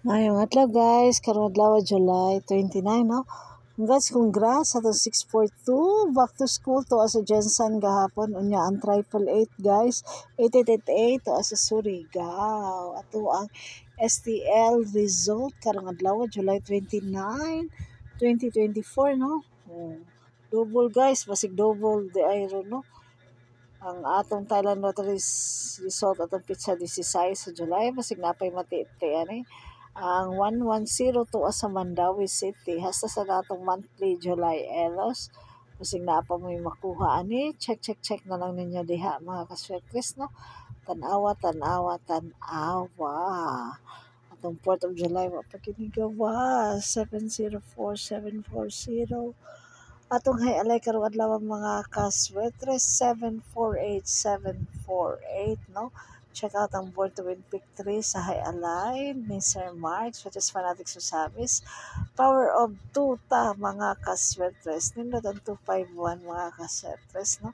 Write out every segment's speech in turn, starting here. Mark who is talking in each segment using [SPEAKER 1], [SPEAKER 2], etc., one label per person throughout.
[SPEAKER 1] Ngayong adlaw guys, karong adlaw July 29, no? Congrats sa itong 642 back to school to sa Jensen gahapon unya ang 888 guys 8888 to sa Surigao ato ang STL result karong adlaw July 29, 2024, no? Double guys, basig double the iron, no? Ang atong Thailand Lotteries result atong pizza 16 sa July basig napay mati-ti ani ang 110 tuwa sa Mandawi City hasta sa natong monthly July Elos basig na pa may makuha ani check na lang ninyo diha mga kaswekres, no? Tanawa atong 4th of July wa pa kini gawas 704740 atong highlight karong adlaw mga kaswetres 748748, no? Check out ang Born to Win Pick 3 sa High Align ni Sir Mark, which is Fanatics Usamis. Power of 2 ta mga kaswetres. Nindot ang 251 mga kaswetres, no?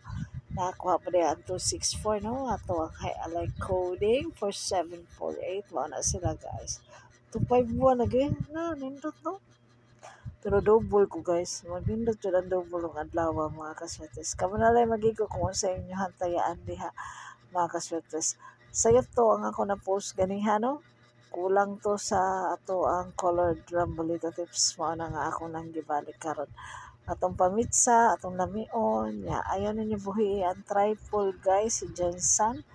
[SPEAKER 1] Nakakuha pa rin ang 264, no? Ato ang High Align coding for 748. Wala na sila guys. 251 lagi na, nindot, no? Pero double ko guys. Magnindot yun ang double ng adlaw mga kaswetres. Kamo na lang magigo kung sa inyo hantayaan diha mga kaswetres. Sayo to ang ako na post ganiha, no? Kulang to sa ato ang colored rambolita tips mo na nga ako nang gibalik karon. Atong pamitsa, atong lamion, ya ayaw ninyo buhi ang triple guys, si Jensen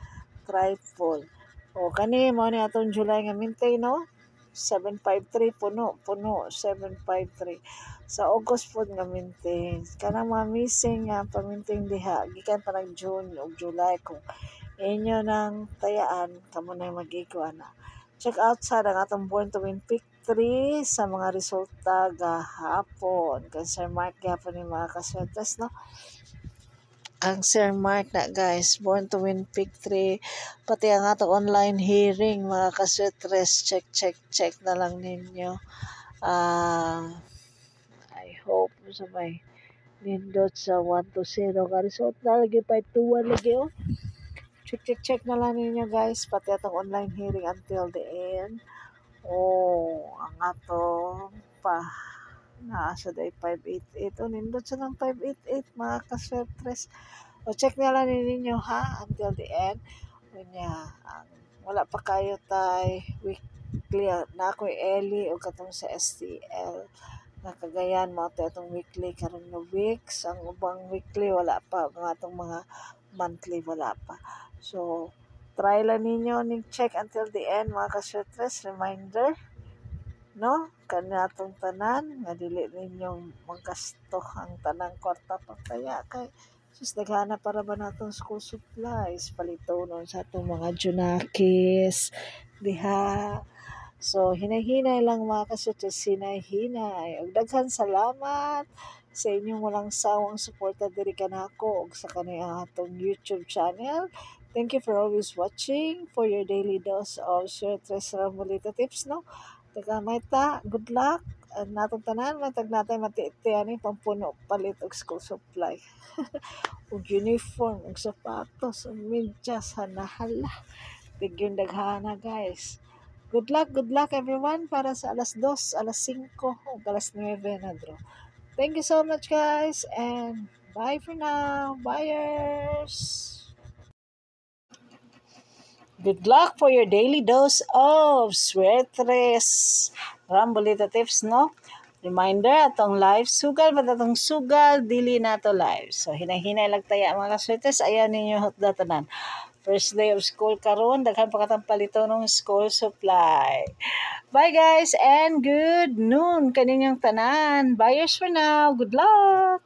[SPEAKER 1] triple. O kani mo ni atong July nga mintay, no? 753 puno 753 sa August pod nga maintain kanang mga missing nga paminting diha gikan pa nag June ug July kung inyo nang tayaan kamo na mag-iko ana. Check out sa atong Born to Win Pick 3 sa mga resulta gahapon kay Sir Mark gahapon ni mga kaswetes, no? Ang Sir Mark na guys, Born to Win Pick 3, pati ang ato online hearing mga kaswetres, check na lang ninyo. I hope sa may nindot sa 1 to 0 ka result na lagi pa 2-1 lagi, oh. Check na lang ninyo guys, pati atong online hearing until the end. Ang atong pa nasa day 588, nindot sa ng 588 mga kaswetres. Check na lang ninyo ha until the end. Wala pa kayo tay weekly na ako Ellie o katong sa STL nakagayan mo ito itong weekly karon nga weeks, ang ubang weekly wala pa, mga itong mga monthly wala pa. So try lang ninyo ning check until the end mga kaswetres. Reminder, no? Kanatong tanan nga dili ninyong magasto ang tanang kwarta pagtaya kay sus daghana para ba natong school supplies palitonon sa atong mga junakis diha. So hinay-hinay lang mga kaswetres, hinay-hinay ug daghan salamat sa inyong walang sawang suporta diri kanako ug sa kaniyang atong YouTube channel. Thank you for always watching for your daily dose of Suetres Rambolita tips, no? Tagamay ta, good luck. Natong tanan, matag natay mati-ti ani pampuno palit og school supply. ug uniform, ug sapatos, ug medyas, hanahala. Bigyan daghana guys. Good luck everyone para sa alas 2, alas 5, ug alas 9 na draw. Thank you so much guys and bye for now. Buyers! Good luck for your daily dose of Suetres Rambolita tips, no? Reminder, atong live sugal, atong sugal, dili na to live. So, hinay-hinay lang taya mga kaswetes, ayaw ninyo hotda tanan. First day of school karon, daghan pa katang palito ng school supply. Bye guys and good noon kaninyong tanan. Buyers for now. Good luck!